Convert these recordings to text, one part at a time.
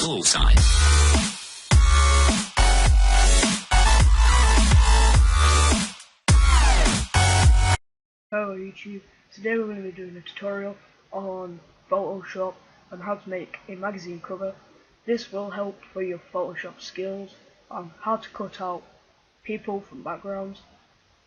call time. Hello YouTube, today we're going to be doing a tutorial on Photoshop on how to make a magazine cover. This will help for your Photoshop skills on how to cut out people from backgrounds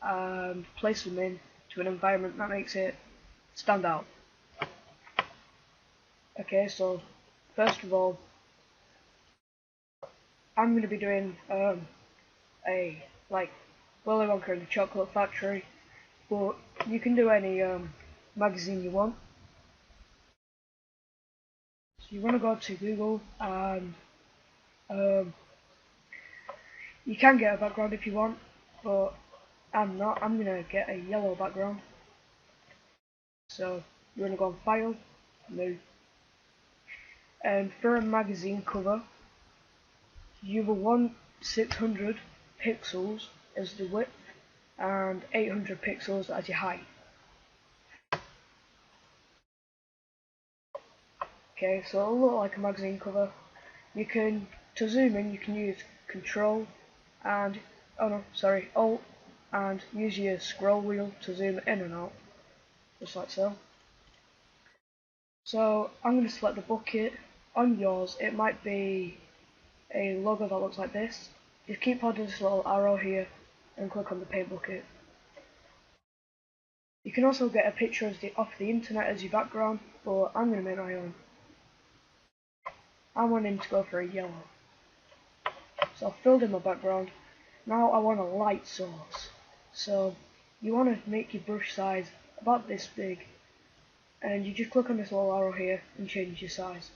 and place them in to an environment that makes it stand out. Okay, so first of all, I'm going to be doing a Willy Wonka and the Chocolate Factory, but you can do any magazine you want. So you want to go to Google and you can get a background if you want, but I'm not. I'm going to get a yellow background. So you want to go on File, New, and for a magazine cover, you will want 600 pixels as the width and 800 pixels as your height. Okay, so it'll look like a magazine cover. You can, to zoom in, you can use Alt and use your scroll wheel to zoom in and out, just like so. So I'm going to select the bucket. On yours, it might be a logo that looks like this. Just keep holding this little arrow here and click on the paint bucket. You can also get a picture off the internet as your background, but I'm going to make my own. I want him to go for a yellow. So I've filled in my background. Now I want a light source. So you want to make your brush size about this big, and you just click on this little arrow here and change your size.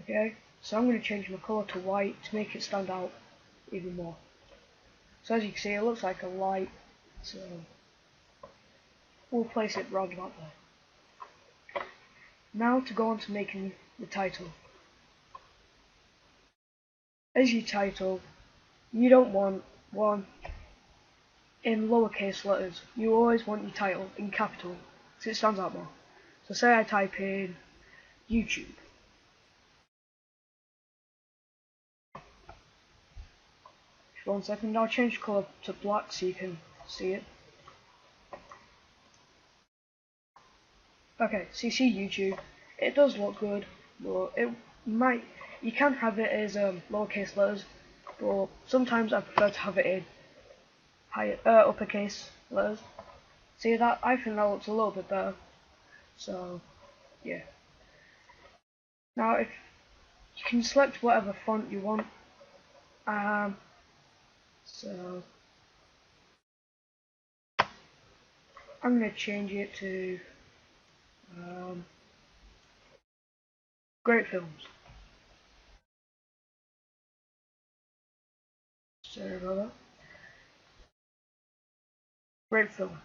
Okay, so I'm going to change my colour to white to make it stand out even more. So as you can see, it looks like a light, so we'll place it round about there. Now to go on to making the title. As your title, you don't want one in lowercase letters. You always want your title in capital, so it stands out more. So say I type in YouTube. Just 1 second, I'll change the colour to black so you can see it. Okay, so you see YouTube. It does look good, but you can have it as lowercase letters, but sometimes I prefer to have it in uppercase letters. See that? I think that looks a little bit better. So yeah. Now if you can select whatever font you want. So I'm going to change it to Great Films. Sorry about that. Great Film.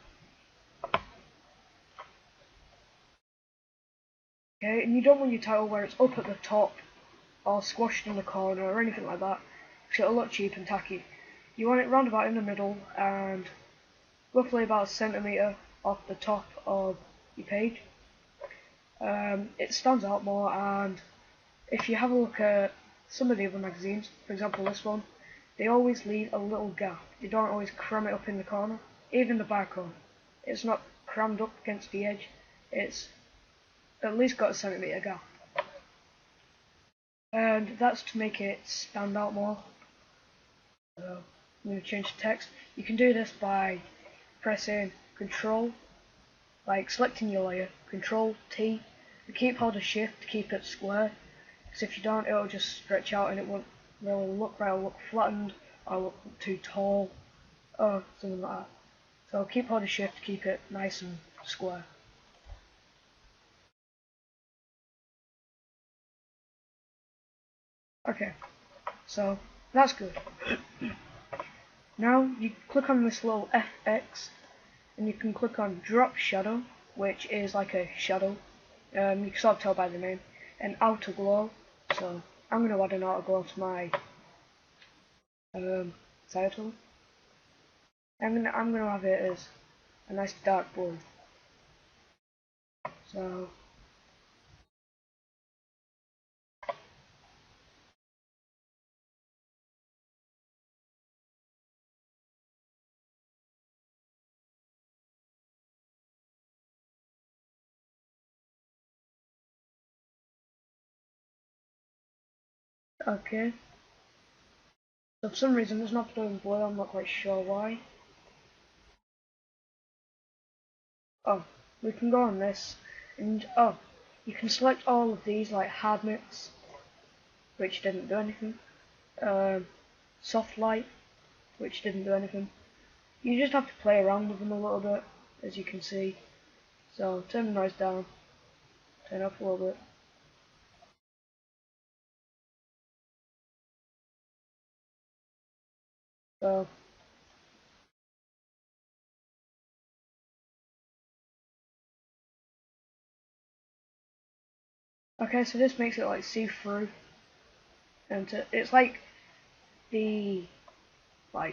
Okay, and you don't want your title where it's up at the top or squashed in the corner or anything like that, because it'll look cheap and tacky. You want it round about in the middle and roughly about a centimetre off the top of your page. It stands out more, and if you have a look at some of the other magazines, for example this one, they always leave a little gap. They don't always cram it up in the corner. Even the barcode, it's not crammed up against the edge. It's at least got a centimetre gap. And that's to make it stand out more. So I'm going to change the text. You can do this by pressing Control, like selecting your layer, Control T, and keep holding Shift to keep it square, because if you don't, it'll just stretch out and it won't really look right, it'll look flattened or look too tall or something like that. So keep holding Shift to keep it nice and square. Okay, so that's good. Now you click on this little FX and you can click on Drop Shadow, which is like a shadow. You can sort of tell by the name. And Outer Glow. So I'm going to add an outer glow to my title. I'm gonna have it as a nice dark blue. So Okay. So for some reason it's not doing blue, I'm not quite sure why. Oh, we can go on this, and oh, you can select all of these like hard mix, which didn't do anything. Soft light, which didn't do anything. You just have to play around with them a little bit, as you can see. So turn the noise down, turn off a little bit. So okay, so this makes it like see-through, and it's like the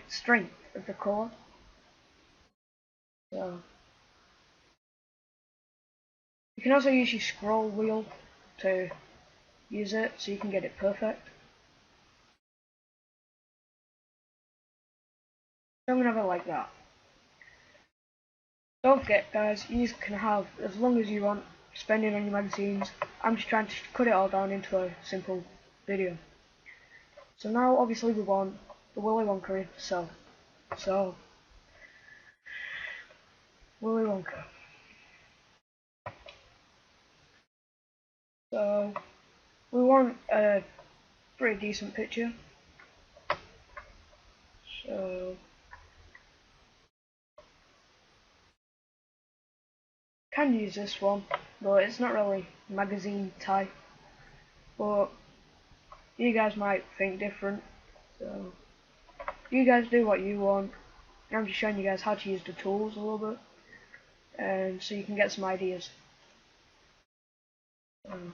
strength of the core. So you can also use your scroll wheel to use it, so you can get it perfect. So I'm gonna have it like that. Don't forget, guys, you can have as long as you want spending on your magazines. I'm just trying to cut it all down into a simple video. So now, obviously, we want the Willy Wonka. So Willy Wonka. So we want a pretty decent picture. So can use this one, but it's not really magazine type. But you guys might think different. So you guys do what you want. I'm just showing you guys how to use the tools a little bit, and so you can get some ideas. Um,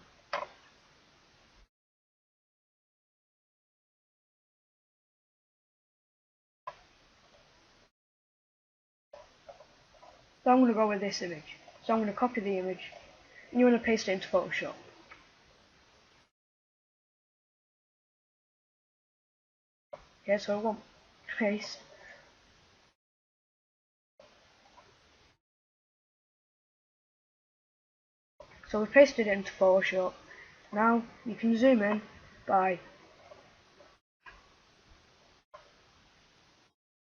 so I'm going to go with this image. So I'm going to copy the image, and you want to paste it into Photoshop. Okay, so I want paste. So we pasted it into Photoshop. Now you can zoom in by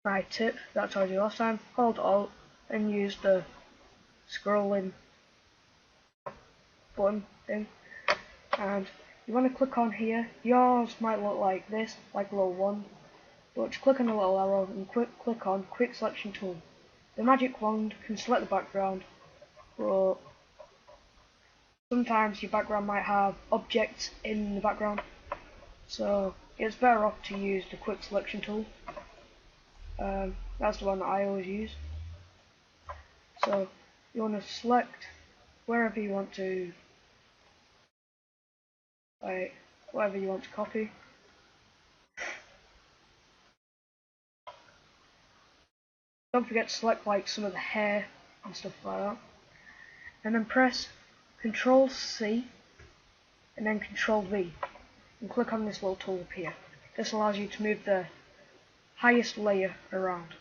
my tip that I told you last time. Hold Alt and use the scrolling button thing. And you want to click on here. Yours might look like this, like a little one. But click on the little arrow and click on Quick Selection Tool. The magic wand can select the background, but sometimes your background might have objects in the background. So it's better off to use the Quick Selection Tool. That's the one that I always use. So you want to select wherever you want to, like whatever you want to copy. Don't forget to select like some of the hair and stuff like that. And then press Control C and then Control V and click on this little tool up here. This allows you to move the highest layer around.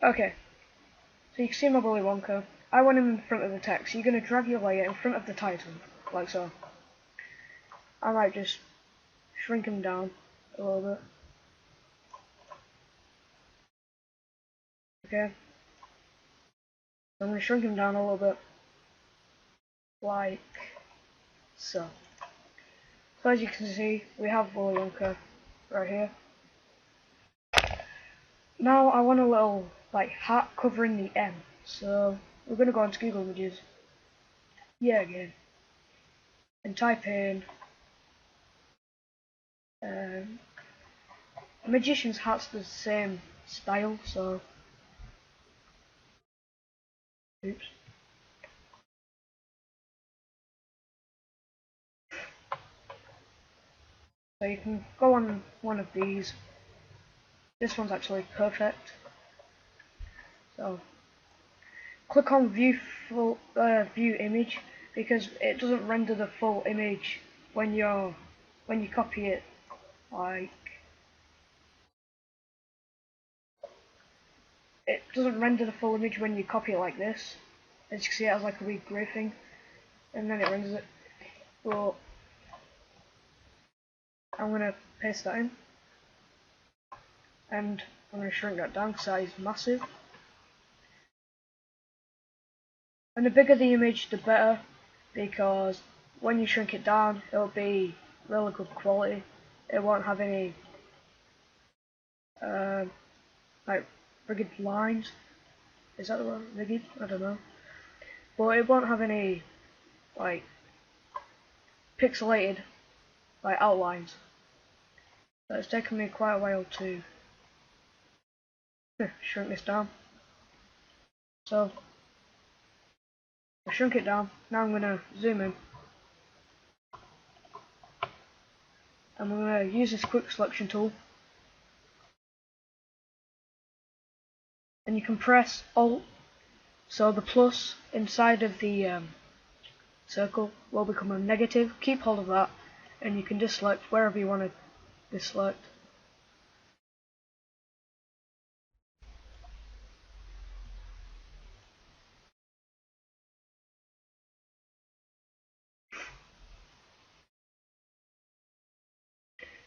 Okay, so you can see my Willy Wonka. I want him in front of the text. So you're going to drag your layer in front of the title, like so. I might just shrink him down a little bit. Okay. I'm going to shrink him down a little bit, like so. So as you can see, we have Willy Wonka right here. Now I want a little like hat covering the M. So we're going to go onto Google Images. Yeah, again. And type in um, Magician's hat's the same style, so oops. So you can go on one of these. This one's actually perfect. So click on view image because it doesn't render the full image when you copy it like it doesn't render the full image when you copy it like this. As you can see, it has like a weird grey thing, and then it renders it. But I'm gonna paste that in, and I'm gonna shrink that down because that is massive. And the bigger the image, the better, because when you shrink it down, it'll be really good quality. It won't have any like rigged lines. Is that the word? Rigged? I don't know. But it won't have any like pixelated like outlines. So it's taken me quite a while to shrink this down. So I shrunk it down. Now I'm gonna zoom in. And I'm gonna use this quick selection tool. And you can press Alt, so the plus inside of the circle will become a negative. Keep hold of that, and you can deselect wherever you want to deselect.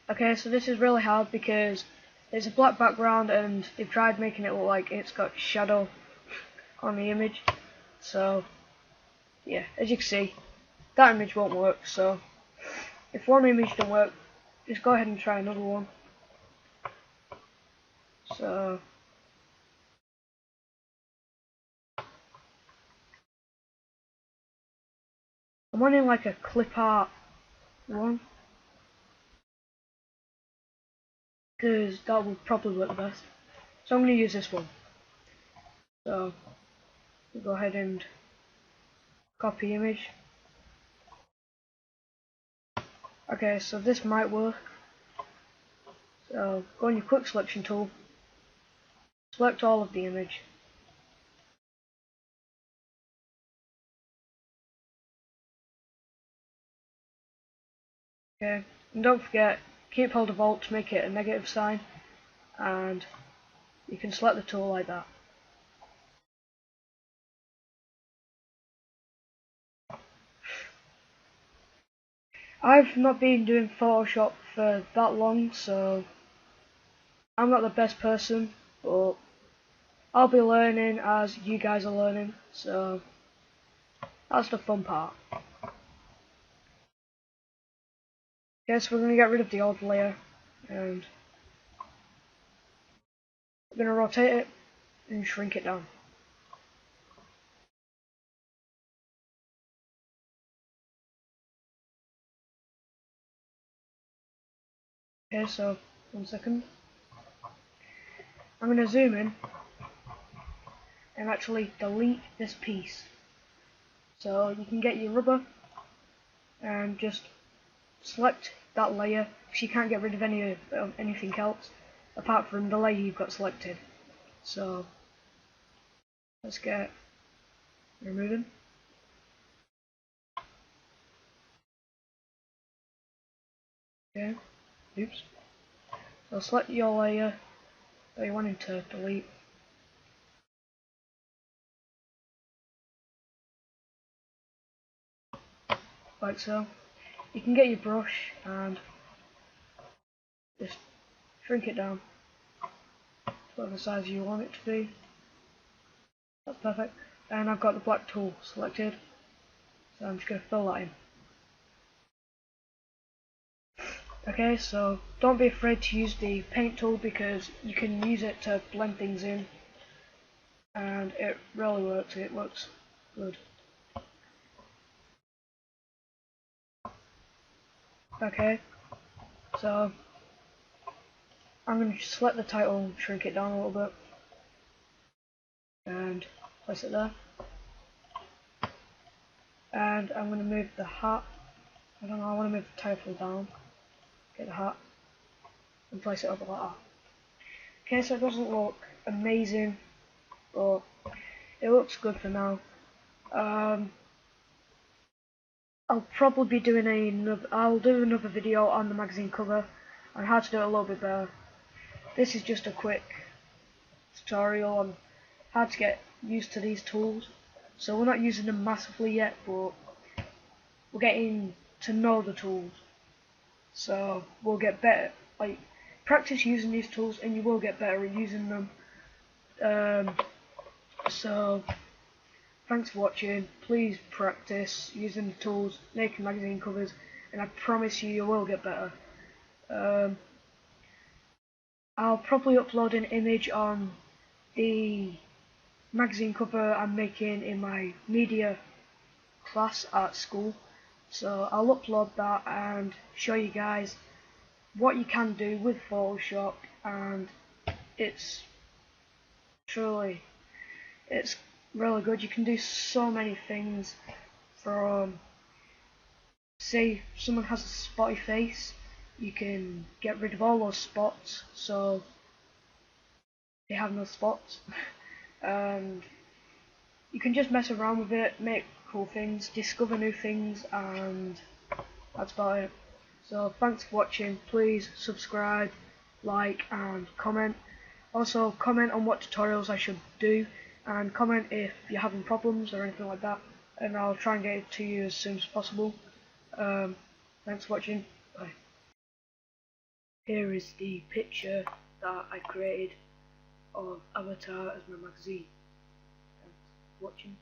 Okay, so this is really hard because it's a black background and they've tried making it look like it's got shadow on the image. So yeah, as you can see, that image won't work. So if one image don't work, just go ahead and try another one. So I'm wanting like a clip art one, because that will probably work the best. So I'm going to use this one. So we'll go ahead and copy image. Okay, so this might work. So go on your quick selection tool, select all of the image. Okay, and don't forget, keep hold of Alt to make it a negative sign, and you can select the tool like that. I've not been doing Photoshop for that long, so I'm not the best person, but I'll be learning as you guys are learning, so that's the fun part. Okay, so we're going to get rid of the old layer, and we're going to rotate it and shrink it down. Okay, so 1 second. I'm going to zoom in and actually delete this piece. So you can get your rubber and just select that layer, because you can't get rid of anything else apart from the layer you've got selected. So let's get removing. Okay, oops. So select your layer that you're wanting to delete. Like so. You can get your brush and just shrink it down to whatever size you want it to be. That's perfect. And I've got the black tool selected, so I'm just going to fill that in. Okay, so don't be afraid to use the paint tool, because you can use it to blend things in, and it really works. It works good. Okay, so I'm going to select the title and shrink it down a little bit and place it there. And I'm going to move the hat. I don't know, I want to move the title down. Get the hat and place it over like that. Okay, so it doesn't look amazing, but it looks good for now. I'll probably be doing I'll do another video on the magazine cover, on how to do it a little bit better. This is just a quick tutorial on how to get used to these tools. So we're not using them massively yet, but we're getting to know the tools. So we'll get better. Like, practice using these tools and you will get better at using them. So thanks for watching. Please practice using the tools, making magazine covers, and I promise you will get better. I'll probably upload an image on the magazine cover I'm making in my media class at school. So I'll upload that and show you guys what you can do with Photoshop, and it's really good. You can do so many things. From, say someone has a spotty face, you can get rid of all those spots so they have no spots. And you can just mess around with it, make cool things, discover new things, and that's about it. So thanks for watching. Please subscribe, like, and comment. Also comment on what tutorials I should do, and comment if you're having problems or anything like that, and I'll try and get it to you as soon as possible. Thanks for watching. Bye. Here is the picture that I created of Avatar as my magazine. Thanks for watching.